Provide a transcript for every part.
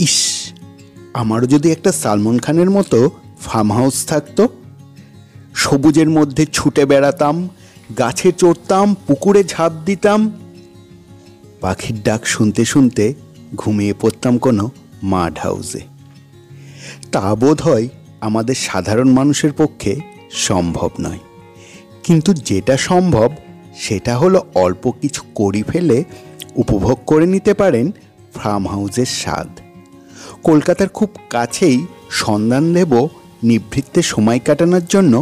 ইস, আমারও যদি একটা সালমান খানের মতো ফার্ম হাউস থাকতো। সবুজের মধ্যে ছুটে বেড়াতাম, গাছে চড়তাম, পুকুরে ঝাঁপ দিতাম, পাখির ডাক শুনতে শুনতে ঘুমিয়ে পড়তাম কোনো মাড হাউসে। তা বোধ হয় আমাদের সাধারণ মানুষের পক্ষে সম্ভব নয়, কিন্তু যেটা সম্ভব সেটা হলো অল্প কিছু করি ফেলে উপভোগ করে নিতে পারেন ফার্ম হাউসের স্বাদ। কলকাতার খুব কাছেই সন্ধান দেব নিভৃতে সময় কাটানোর জন্য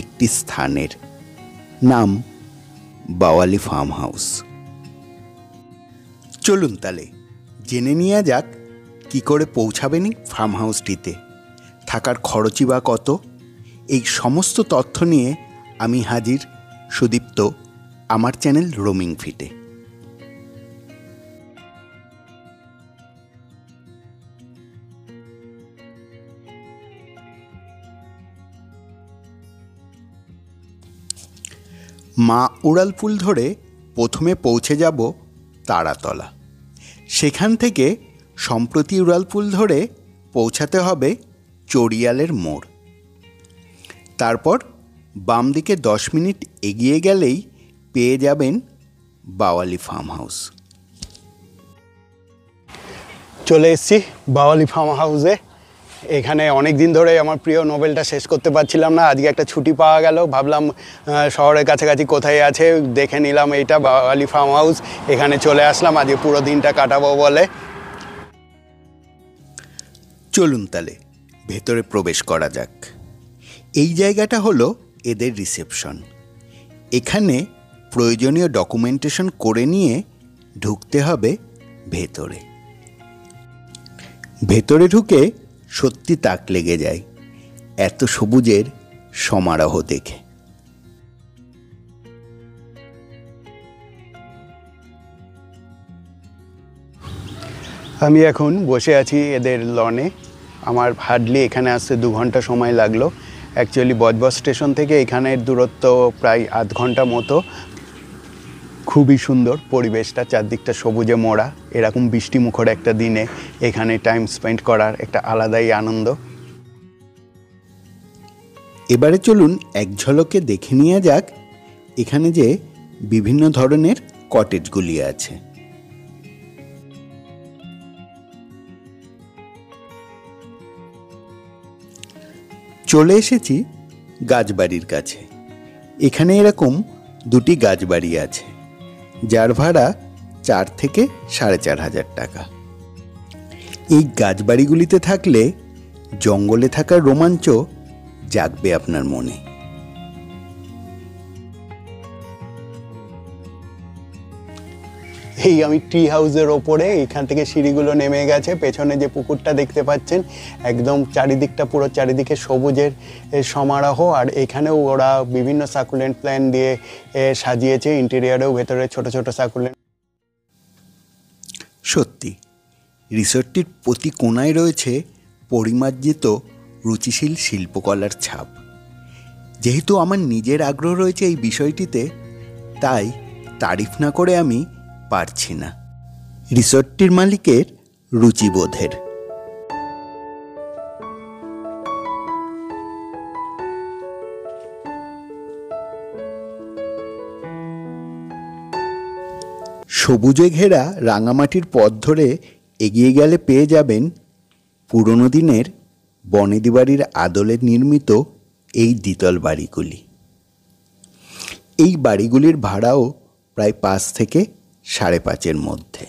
একটি স্থানের, নাম বাওয়ালি ফার্ম হাউস। চলুন তাহলে জেনে নেওয়া যাক কী করে পৌঁছাবেন ফার্ম হাউসটিতে, থাকার খরচই বা কত। এই সমস্ত তথ্য নিয়ে আমি হাজির সুদীপ্ত আমার চ্যানেল রোমিং ফিটে। মা উড়ালপুল ধরে প্রথমে পৌঁছে যাব তারাতলা। সেখান থেকে সম্প্রতি উড়ালপুল ধরে পৌঁছাতে হবে চড়িয়ালের মোড়। তারপর বাম দিকে 10 মিনিট এগিয়ে গেলেই পেয়ে যাবেন বাওয়ালি ফার্ম হাউস। চলে এসেছি বাওয়ালি ফার্ম হাউসে। এখানে অনেক দিন ধরে আমার প্রিয় নোবেলটা শেষ করতে পারছিলাম না, আজকে একটা ছুটি পাওয়া গেল। ভাবলাম শহরের কাছাকাছি কোথায় আছে দেখে নিলাম, এইটা বাওয়ালি ফার্ম হাউস। এখানে চলে আসলাম, আজকে পুরো দিনটা কাটাবো বলে। চলুন তাহলে ভেতরে প্রবেশ করা যাক। এই জায়গাটা হলো এদের রিসেপশন। এখানে প্রয়োজনীয় ডকুমেন্টেশন করে নিয়ে ঢুকতে হবে ভেতরে। ভেতরে ঢুকে সত্যি তাক লেগে যায় এত সবুজের সমারোহ দেখে। আমি এখন বসে আছি এদের লনে। আমার হার্ডলি এখানে আসতে 2 ঘন্টা সময় লাগলো। অ্যাকচুয়ালি বজবজ স্টেশন থেকে এখানের দূরত্ব প্রায় আধ ঘন্টা মতো। খুবই সুন্দর পরিবেশটা, চারদিকটা সবুজে মোড়া। এরকম বৃষ্টিমুখর একটা দিনে এখানে টাইম স্পেন্ড করার একটা আলাদাই আনন্দ। এবারে চলুন এক ঝলকে দেখে নেওয়া যাক এখানে যে বিভিন্ন ধরনের কটেজগুলি আছে। চলে এসেছি গাছবাড়ির কাছে। এখানে এরকম 2টি গাছবাড়ি আছে, যার ভাড়া 4 থেকে 4,500 টাকা। এই গাছবাড়িগুলিতে থাকলে জঙ্গলে থাকার রোমাঞ্চ জাগবে আপনার মনে। এই আমি ট্রি হাউসের ওপরে, এখান থেকে সিঁড়িগুলো নেমে গেছে। পেছনে যে পুকুরটা দেখতে পাচ্ছেন, একদম চারিদিকটা পুরো চারিদিকে সবুজের সমারোহ। আর এখানেও ওরা বিভিন্ন সাকুলেন্ট প্ল্যান্ট দিয়ে সাজিয়েছে, ইন্টেরিয়ারেও ভেতরে ছোট ছোট সাকুলেন্ট। সত্যি রিসর্টটির প্রতি কোণায় রয়েছে পরিমার্জিত রুচিশীল শিল্পকলার ছাপ। যেহেতু আমার নিজের আগ্রহ রয়েছে এই বিষয়টিতে, তাই তারিফ না করে আমি পারছি না। রিসর্টটির মালিকের রুচিবোধের। সবুজে ঘেরা রাঙামাটির পথ ধরে এগিয়ে গেলে পেয়ে যাবেন পুরনো দিনের বনেদি বাড়ির আদলে নির্মিত এই দ্বিতল বাড়িগুলি। এই বাড়িগুলির ভাড়াও প্রায় 5 থেকে 5.5-এর মধ্যে।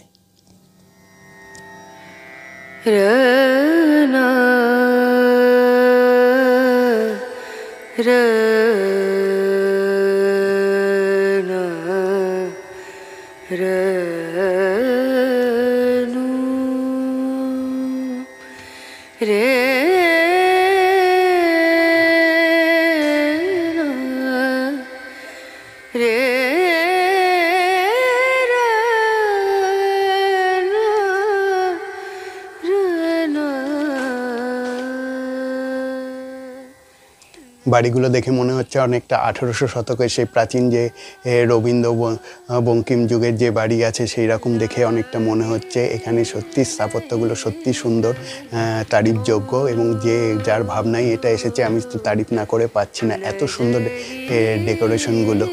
বাড়িগুলো দেখে মনে হচ্ছে অনেকটা 1800 শতকের সেই প্রাচীন যে রবীন্দ্র বঙ্কিম যুগের যে বাড়ি আছে সেই রকম দেখে অনেকটা মনে হচ্ছে। এখানে সত্যি স্থাপত্যগুলো সত্যি সুন্দর, তারিফযোগ্য, এবং যে যার ভাবনায় এটা এসেছে আমি তো তারিফ না করে পাচ্ছি না, এত সুন্দর ডেকোরেশনগুলো।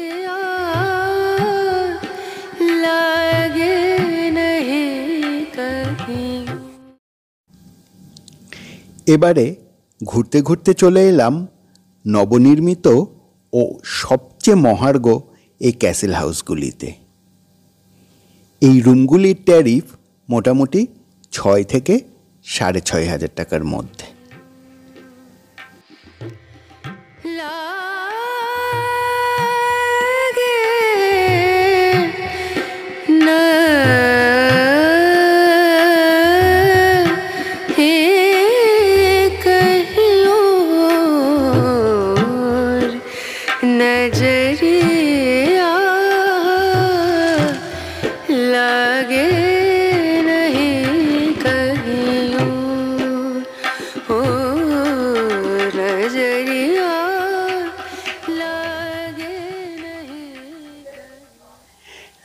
এবারে ঘুরতে ঘুরতে চলে এলাম নবনির্মিত ও সবচেয়ে মহার্ঘ এই ক্যাসেল হাউসগুলিতে। এই রুমগুলির ট্যারিফ মোটামুটি 6 থেকে 6,500 টাকার মধ্যে।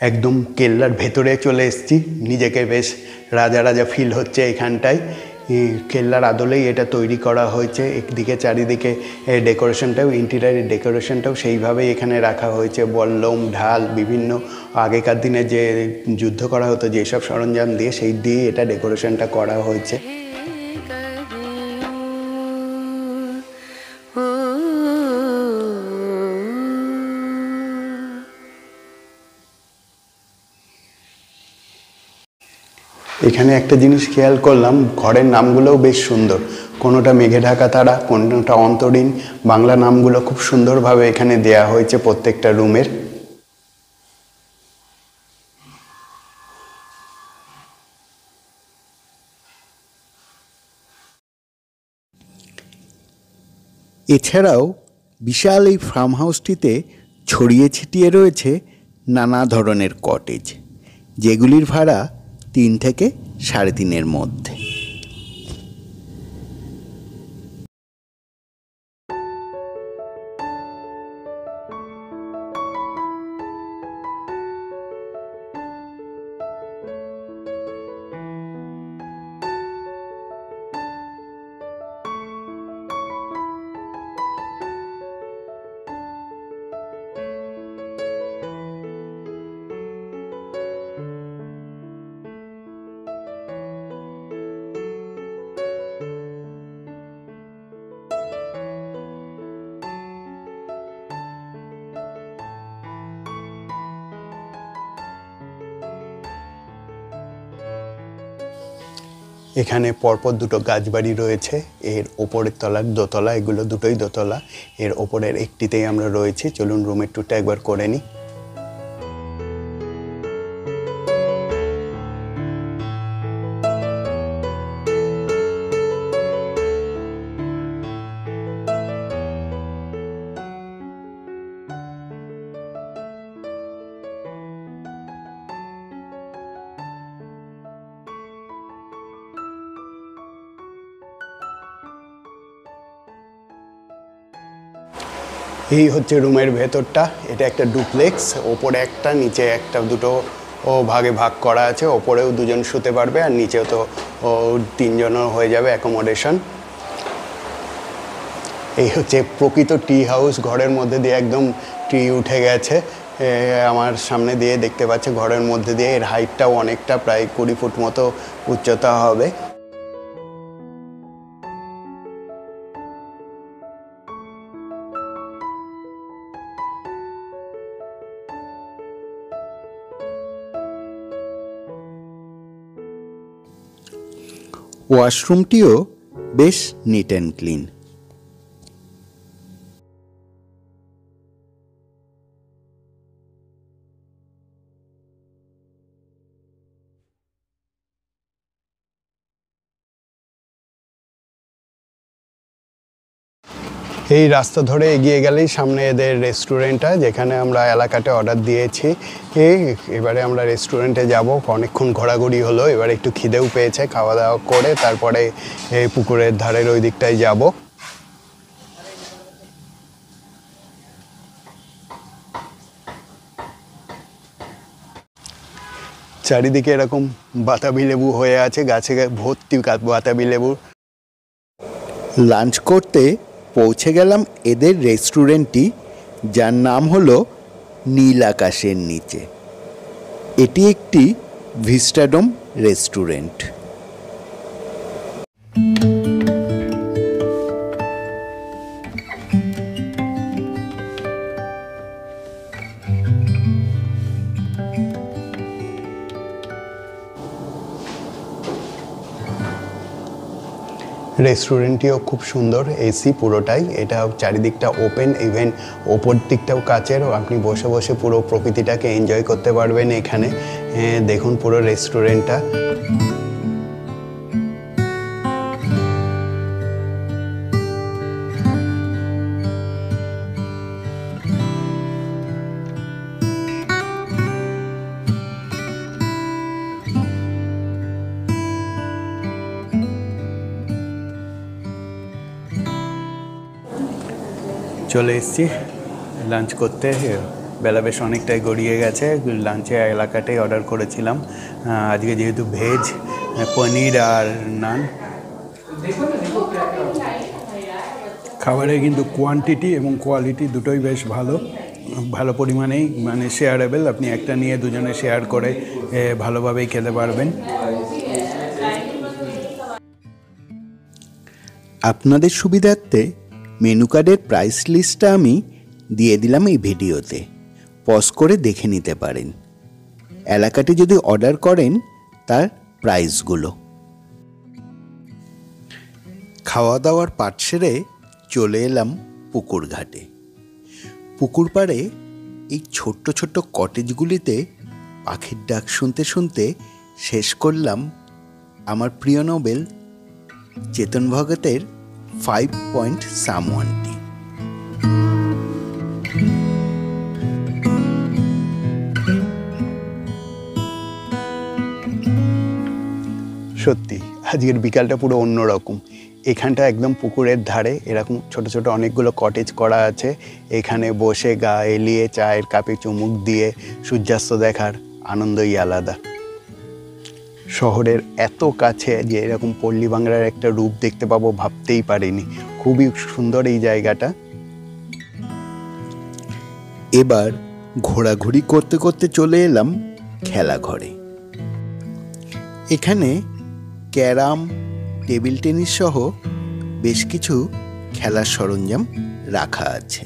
একদম কেল্লার ভেতরে চলে এসেছি, নিজেকে বেশ রাজা রাজা ফিল হচ্ছে এখানটায়। কেল্লার আদলেই এটা তৈরি করা হয়েছে। একদিকে চারিদিকে ডেকোরেশনটাও, ইন্টেরিয়ারের ডেকোরেশনটাও সেইভাবেই এখানে রাখা হয়েছে। বল্লম, ঢাল, বিভিন্ন আগেকার দিনে যে যুদ্ধ করা হতো যেসব সরঞ্জাম দিয়ে, সেই দিয়ে এটা ডেকোরেশনটা করা হয়েছে। এখানে একটা জিনিস খেয়াল করলাম, ঘরের নামগুলোও বেশ সুন্দর। কোনোটা মেঘে ঢাকা তারা, কোনোটা অন্তরীণ। বাংলা নামগুলো খুব সুন্দরভাবে এখানে দেয়া হয়েছে প্রত্যেকটা রুমের। এছাড়াও বিশাল এই ফার্ম হাউসটিতে ছড়িয়ে ছিটিয়ে রয়েছে নানা ধরনের কটেজ, যেগুলির ভাড়া 3 থেকে 3.5-এর মধ্যে। এখানে পরপর দুটো গাছবাড়ি রয়েছে। এর ওপরের তলার দোতলা, এগুলো দুটোই দোতলা। এর ওপরের একটিতেই আমরা রয়েছি। চলুন রুমের টুরটা একবার করে নিই। এই হচ্ছে রুমের ভেতরটা। এটা একটা ডুপ্লেক্স, ওপরে একটা নিচে একটা, দুটো ভাগে ভাগ করা আছে। ওপরেও 2 জন শুতে পারবে আর নিচেও তো 3 জনও হয়ে যাবে অ্যাকোমোডেশন। এই হচ্ছে প্রকৃত টি হাউস। ঘরের মধ্যে দিয়ে একদম টি উঠে গেছে আমার সামনে দিয়ে দেখতে পাচ্ছে। ঘরের মধ্যে দিয়ে এর হাইটটাও অনেকটা, প্রায় 20 ফুট মতো উচ্চতা হবে। ওয়াশরুমটিও বেশ নিট অ্যান্ড ক্লিন। এই রাস্তা ধরে এগিয়ে গেলেই সামনে এদের রেস্টুরেন্টটা, যেখানে আমরা এলাকাতে অর্ডার দিয়েছি। এবারে আমরা রেস্টুরেন্টে যাব। অনেকক্ষণ ঘোরাঘুরি হলো, এবার একটু খিদেও পেয়েছে। খাওয়া দাওয়া করে তারপরে এই পুকুরের ধারের ওই দিকটায় যাব। চারিদিকে এরকম বাতাবি লেবু হয়ে আছে, গাছে ভর্তি বাতাবি লেবু। লাঞ্চ করতে পৌঁছে গেলাম এদের রেস্টুরেন্টটি, যার নাম হলো নীল আকাশের নিচে। এটি একটি ভিস্টাডোম রেস্টুরেন্ট। রেস্টুরেন্টটিও খুব সুন্দর, এসি পুরোটাই, এটা চারিদিকটা ওপেন, ইভেন ওপর দিকটাও কাচের, আপনি বসে বসে পুরো প্রকৃতিটাকে এনজয় করতে পারবেন এখানে। দেখুন পুরো রেস্টুরেন্টটা। চলে এসেছি লাঞ্চ করতে, বেলা বেশ অনেকটাই গড়িয়ে গেছে। লাঞ্চে এলাকাটাই অর্ডার করেছিলাম আজকে, যেহেতু ভেজ, পনির আর নান। খাবারের কিন্তু কোয়ান্টিটি এবং কোয়ালিটি দুটোই বেশ ভালো, ভালো পরিমাণেই, মানে শেয়ারেবল। আপনি একটা নিয়ে দুজনে শেয়ার করে ভালোভাবেই খেতে পারবেন। আপনাদের সুবিধার্থে মেনু কার্ডের প্রাইস লিস্টটা আমি দিয়ে দিলাম এই ভিডিওতে, পজ করে দেখে নিতে পারেন। এলাকাটি যদি অর্ডার করেন তার প্রাইসগুলো। খাওয়া দাওয়ার পাট সেরে চলে এলাম পুকুর ঘাটে। পুকুর পাড়ে এই ছোট্ট ছোট্ট কটেজগুলিতে পাখির ডাক শুনতে শুনতে শেষ করলাম আমার প্রিয় নোবেল চেতন ভগতের 5 পয়েন্ট সামওয়ানটি। সত্যি আজকের বিকালটা পুরো অন্যরকম। এখানটা একদম পুকুরের ধারে এরকম ছোট ছোট অনেকগুলো কটেজ করা আছে। এখানে বসে গা এলিয়ে চায়ের কাপে চুমুক দিয়ে সূর্যাস্ত দেখার আনন্দই আলাদা। শহরের এত কাছে যে এরকম পল্লী বাংলার একটা রূপ দেখতে পাবো ভাবতেই পারিনি। খুবই সুন্দর এই জায়গাটা। এবার ঘোরাঘুরি করতে করতে চলে এলাম খেলাঘরে। এখানে ক্যারাম, টেবিল টেনিস সহ বেশ কিছু খেলার সরঞ্জাম রাখা আছে।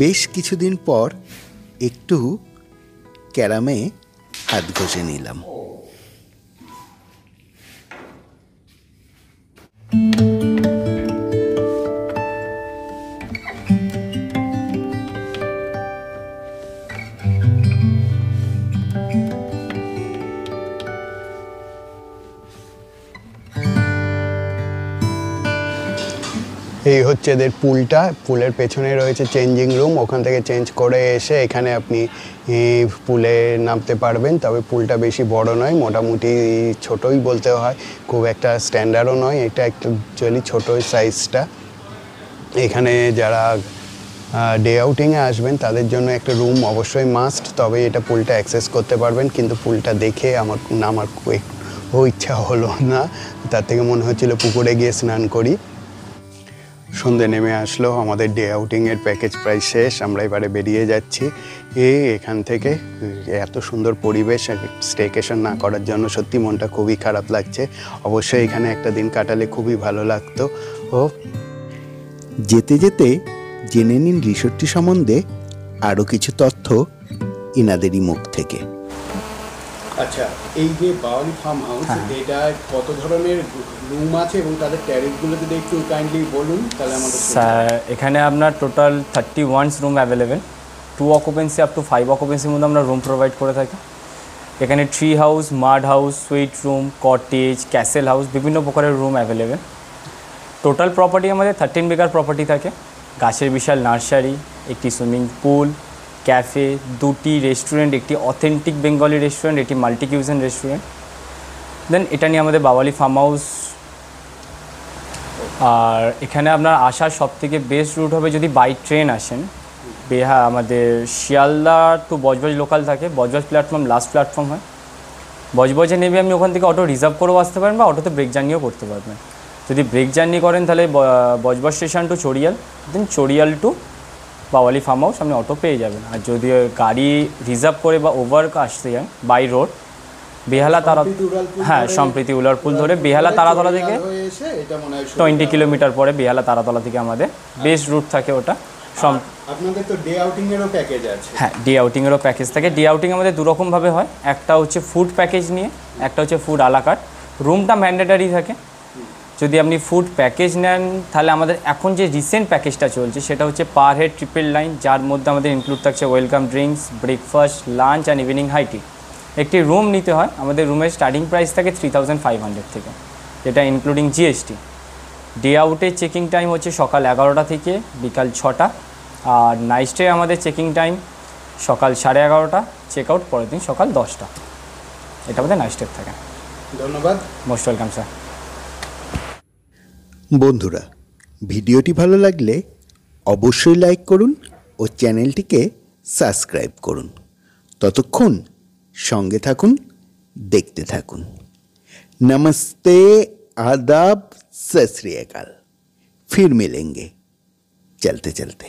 বেশ কিছুদিন পর একটু ক্যারামে হাত ঘষে নিলাম। এই হচ্ছে এদের পুলটা। পুলের পেছনে রয়েছে চেঞ্জিং রুম, ওখান থেকে চেঞ্জ করে এসে এখানে আপনি পুলে নামতে পারবেন। তবে পুলটা বেশি বড় নয়, মোটামুটি ছোটই বলতে হয়, খুব একটা স্ট্যান্ডার্ডও নয়, এটা একটু অ্যাকচুয়ালি ছোটোই সাইজটা। এখানে যারা ডে আউটিংয়ে আসবেন তাদের জন্য একটা রুম অবশ্যই মাস্ট, তবে এটা পুলটা অ্যাক্সেস করতে পারবেন। কিন্তু পুলটা দেখে আমার ইচ্ছা হলো না, তার থেকে মনে হচ্ছিল পুকুরে গিয়ে স্নান করি। সন্ধে নেমে আসলো, আমাদের ডে আউটিংয়ের প্যাকেজ প্রায় শেষ, আমরা এবারে বেরিয়ে যাচ্ছি। এখান থেকে এত সুন্দর পরিবেশ, স্টেকেশন না করার জন্য সত্যি মনটা খুবই খারাপ লাগছে। অবশ্যই এখানে একটা দিন কাটালে খুবই ভালো লাগতো। ও যেতে যেতে জেনে নিন রিসোর্টটি সম্বন্ধে আরও কিছু তথ্য ইনাদেরই মুখ থেকে। আচ্ছা, এই যে বাওয়ালি ফার্ম হাউস, এটা কত ধরনের রুম আছে এবং তাদের ট্যারিফগুলো যদি একটু কাইন্ডলি বলুন তাহলে আমাদের। স্যার, এখানে আপনার total 31 room available. 2 occupancy up to 5 অকুপেন্সির মধ্যে আমরা রুম প্রোভাইড করে থাকি। এখানে tree house, মাড house, sweet room, cottage, castle house, বিভিন্ন প্রকারের রুম অ্যাভেলেবেল। টোটাল প্রপার্টি আমাদের 13 বিঘার প্রপার্টি থাকে। গাছের বিশাল নার্সারি, একটি সুইমিং পুল, ক্যাফে, 2টি রেস্টুরেন্ট, একটি অথেন্টিক বেঙ্গলি রেস্টুরেন্ট, একটি মাল্টি কিউজিন রেস্টুরেন্ট। দেন এটা নিয়ে আমাদের বাওয়ালি ফার্ম হাউস। আর এখানে আপনার আসার সবথেকে বেস্ট রুট হবে যদি বাই ট্রেন আসেন, আমাদের শিয়ালদা টু বজবজ লোকাল থাকে, বজবজ প্ল্যাটফর্ম লাস্ট প্ল্যাটফর্ম হয়। বজবজে নেমে আপনি ওখান থেকে অটো রিজার্ভ করেও আসতে পারেন বা অটোতে ব্রেক জার্নিও করতে পারবেন। যদি ব্রেক জার্নি করেন তাহলে বজবজ স্টেশন টু চড়িয়াল, দেন চড়িয়াল টু বাওয়ালি ফার্ম হাউস আপনি অটো পেয়ে যাবেন। আর যদি গাড়ি রিজার্ভ করে বা ওভার আসতে যান বাই রোড, বেহালা তারা, হ্যাঁ সম্প্রীতি উলারপুল ধরে বেহালা তারাতলা থেকে 20 কিলোমিটার পরে বেহালা তারাতলা থেকে আমাদের বেস্ট রুট থাকে ওটা। আপনাদের তো ডে আউটিং এরও প্যাকেজ আছে? হ্যাঁ, ডে আউটিংয়েরও প্যাকেজ থাকে। ডে আউটিং আমাদের দুরকমভাবে হয়, একটা হচ্ছে ফুড প্যাকেজ নিয়ে, একটা হচ্ছে ফুড আলাকার্ট। রুমটা ম্যান্ডেটারি থাকে। যদি আপনি ফুড প্যাকেজ নেন তাহলে আমাদের এখন যে রিসেন্ট প্যাকেজটা চলছে সেটা হচ্ছে পার হেড 999, যার মধ্যে আমাদের ইনক্লুড থাকছে welcome drinks, breakfast, lunch and evening high tea. একটি রুম নিতে হয়, আমাদের রুমের স্টার্টিং প্রাইস থাকে 3500 থেকে, যেটা ইনক্লুডিং জিএসটি। ডে আউটের চেকিং টাইম হচ্ছে সকাল 11টা থেকে বিকাল 6টা, আর নাইট স্টে আমাদের চেকিং টাইম সকাল 11:30, চেক আউট পরের দিন সকাল 10টা। এটা আমাদের নাইট স্টে থাকে। ধন্যবাদ, মোস্ট ওয়েলকাম স্যার। বন্ধুরা, ভিডিওটি ভালো লাগলে অবশ্যই লাইক করুন ও চ্যানেলটিকে সাবস্ক্রাইব করুন। ততক্ষণ সঙ্গে থাকুন, দেখতে থাকুন। नमस्ते, आदाब, सत श्री अकाल। फिर मिलेंगे चलते चलते।